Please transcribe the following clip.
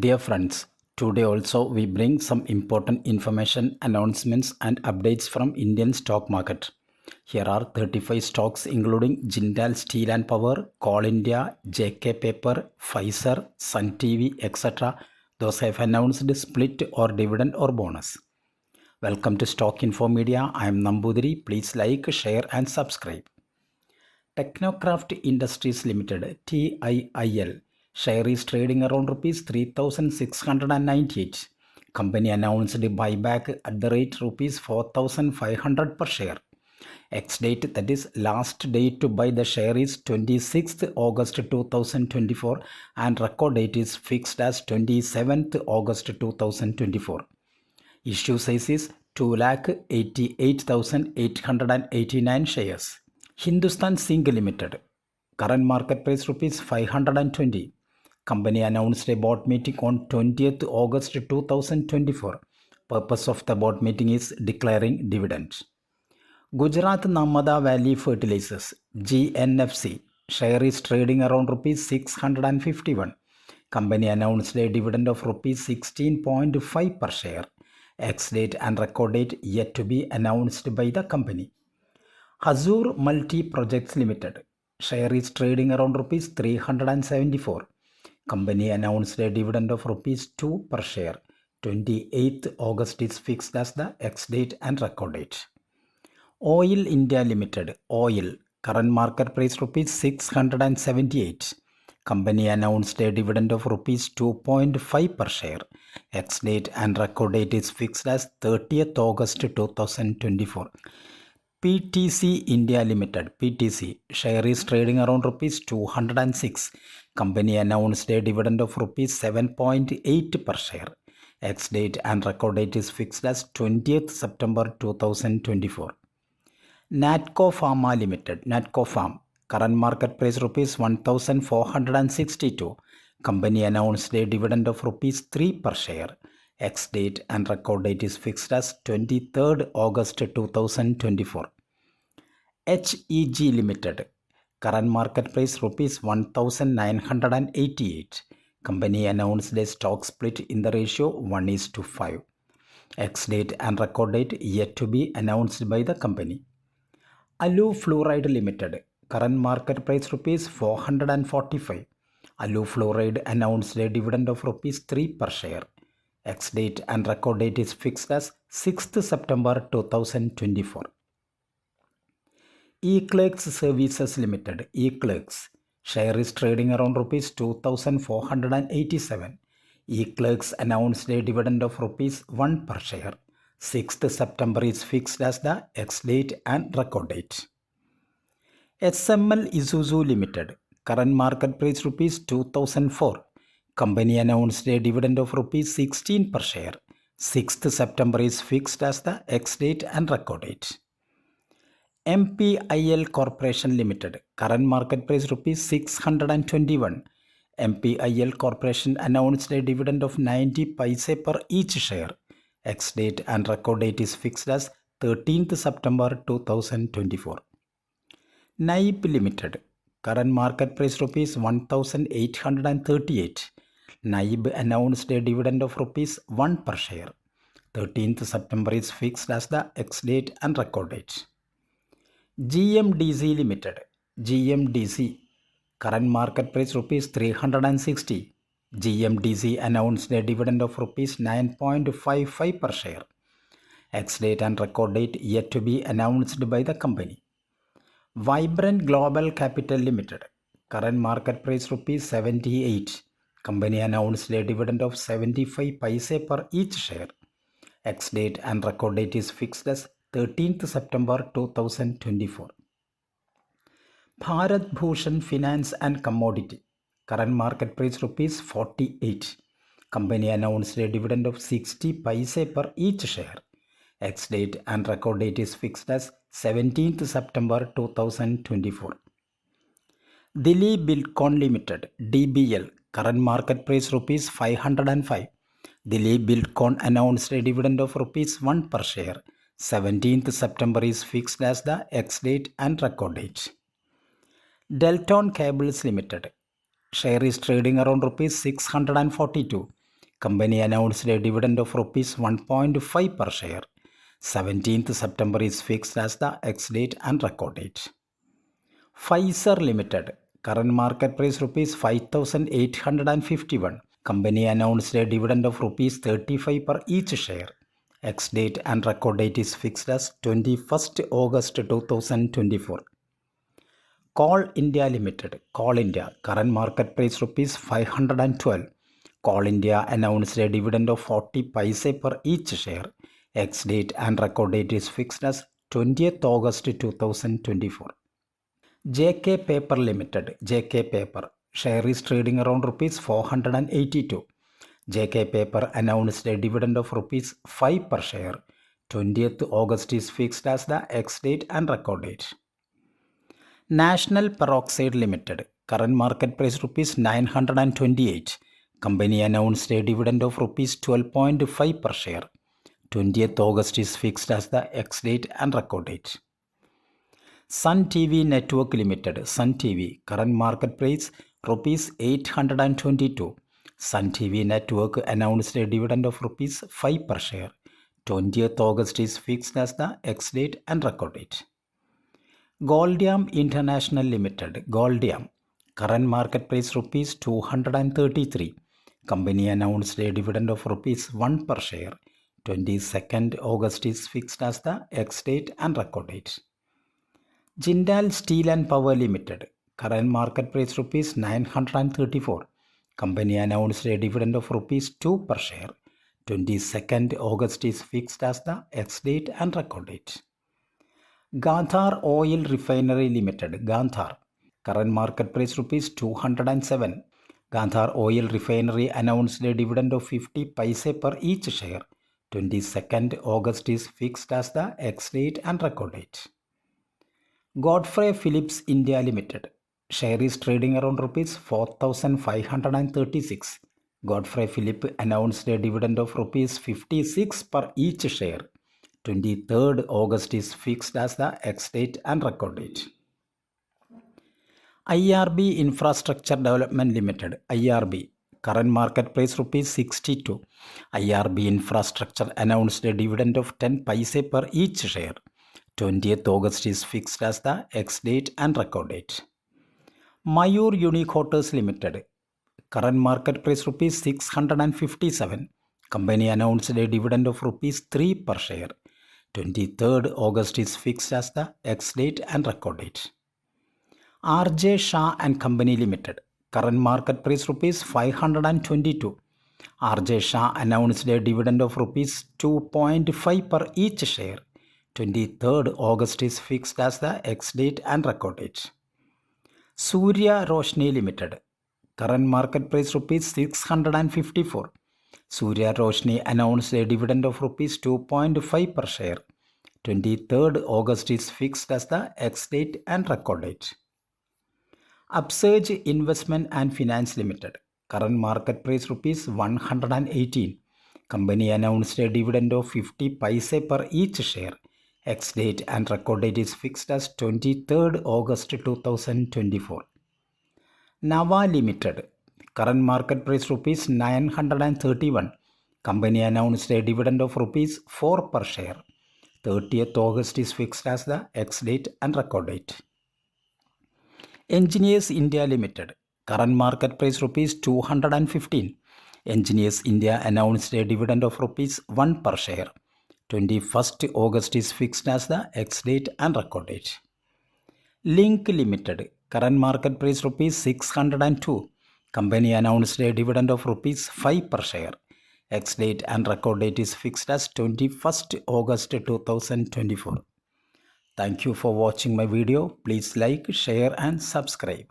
Dear friends, today also we bring some important information, announcements and updates from Indian stock market. Here are 35 stocks including Jindal Steel and Power, Coal India, JK Paper, Pfizer, Sun TV, etc. Those have announced split or dividend or bonus. Welcome to Stock Info Media. I am Nambudiri. Please like, share and subscribe. Technocraft Industries Limited (TIIL) share is trading around rupees 3,698. Company announced buyback at the rate rupees 4,500 per share. Ex date, that is last date to buy the share, is 26th August 2024 and record date is fixed as 27th August 2024. Issue size is 2,88,889 shares. Hindustan Zinc Limited. Current market price rupees 520. Company announced a board meeting on 20th August 2024. Purpose of the board meeting is declaring dividends. Gujarat Narmada Valley Fertilizers GNFC share is trading around rupees 651. Company announced a dividend of rupees 16.5 per share. Ex date and record date yet to be announced by the company. Hazur Multi Projects Limited share is trading around rupees 374. Company announced a dividend of rupees 2 per share. 28th August is fixed as the ex date and record date. Oil India Limited Oil current market price rupees 678. Company announced a dividend of rupees 2.5 per share. Ex date and record date is fixed as 30th August 2024. PTC India Limited (PTC) share is trading around rupees 206. Company announced a dividend of rupees 7.8 per share. Ex date and record date is fixed as 20th September 2024. Natco Pharma Limited (Natco Pharm) current market price rupees 1,462. Company announced a dividend of rupees 3 per share. Ex date and record date is fixed as 23rd August 2024. HEG Limited current market price rupees 1,988. Company announced a stock split in the ratio 1:5. Ex date and record date yet to be announced by the company. Alu Fluoride Limited current market price rupees 445. Alu Fluoride announced a dividend of rupees 3 per share. Ex date and record date is fixed as 6th September 2024. eClerx Services Limited eClerx share is trading around rupees 2,487. eClerx announced a dividend of rupees 1 per share. 6th September is fixed as the ex date and record date. SML Isuzu Limited current market price rupees 2004. Company announced a dividend of rupees 16 per share. 6th September is fixed as the ex date and record date. MPIL Corporation Limited current market price rupees 621. MPIL Corporation announced a dividend of 90 paise per each share. Ex date and record date is fixed as 13th September 2024. Naib Limited current market price rupees 1,838. Naib announced a dividend of rupees 1 per share. 13th September is fixed as the ex date and record date. GMDC Limited GMDC current market price rupees 360. GMDC announced a dividend of rupees 9.55 per share. Ex date and record date yet to be announced by the company. Vibrant Global Capital Limited current market price rupees 78. Company announced a dividend of 75 paise per each share. Ex date and record date is fixed as 13th September 2024. Bharat Bhushan Finance and Commodity current market price rupees 48. Company announced a dividend of 60 paise per each share. Ex date and record date is fixed as 17th September 2024. Delhi Buildcon Limited DBL current market price rupees 505. Delhi Buildcon announced a dividend of rupees 1 per share. 17th September is fixed as the ex date and record date. Delton Cables Limited share is trading around rupees 642. Company announced a dividend of rupees 1.5 per share. 17th September is fixed as the ex-date and record date. Pfizer Limited, current market price rupees 5,851. Company announced a dividend of rupees 35 per each share. Ex-date and record date is fixed as 21st August 2024. Coal India Limited, Coal India, current market price rupees 512. Coal India announced a dividend of 40 paise per each share. Ex-date and record date is fixed as 20th August 2024. JK Paper Limited, JK Paper, share is trading around rupees 482. JK Paper announced a dividend of rupees 5 per share. 20th August is fixed as the ex-date and record date. National Peroxide Limited, current market price rupees 928. Company announced a dividend of rupees 12.5 per share. 20th August is fixed as the ex-date and record date. Sun TV Network Limited, Sun TV, current market price rupees 822. Sun TV Network announced a dividend of rupees 5 per share. 20th August is fixed as the ex-date and record date. Goldiam International Limited, Goldiam, current market price rupees 233. Company announced a dividend of rupees 1 per share. 22nd August is fixed as the ex-date and record date. Jindal Steel and Power Limited, current market price rupees 934. Company announced a dividend of rupees 2 per share. 22nd August is fixed as the ex-date and record date. Gandhar Oil Refinery Limited, Gandhar, current market price rupees 207. Gandhar Oil Refinery announced a dividend of 50 paise per each share. 22nd August is fixed as the ex-date and record date. Godfrey Phillips India Limited, share is trading around rupees 4,536. Godfrey Phillips announced a dividend of rupees 56 per each share. 23rd August is fixed as the ex-date and record date. IRB Infrastructure Development Limited, IRB, current market price rupees 62. IRB Infrastructure announced a dividend of 10 paise per each share. 20th August is fixed as the ex-date and record date. Mayur Unique Hotels Limited, current market price rupees 657. Company announced a dividend of rupees 3 per share. 23rd August is fixed as the ex-date and record date. RJ Shah and Company Limited, current market price rupees 522. RJ Shah announced a dividend of rupees 2.5 per each share. 23rd August is fixed as the ex-date and record date. Surya Roshni Limited, current market price rupees 654. Surya Roshni announced a dividend of rupees 2.5 per share. 23rd August is fixed as the ex-date and record date. Upsurge Investment and Finance Limited, current market price rupees 118. Company announced a dividend of 50 paise per each share. Ex-date and record date is fixed as 23rd August 2024. Nava Limited, current market price rupees 931. Company announced a dividend of rupees 4 per share. 30th August is fixed as the ex-date and record date. Engineers India Limited, current market price rupees 215. Engineers India announced a dividend of rupees 1 per share. 21st August is fixed as the ex-date and record date. Link Limited, current market price rupees 602. Company announced a dividend of rupees 5 per share. Ex-date and record date is fixed as 21st August 2024. Thank you for watching my video. Please like, share and subscribe.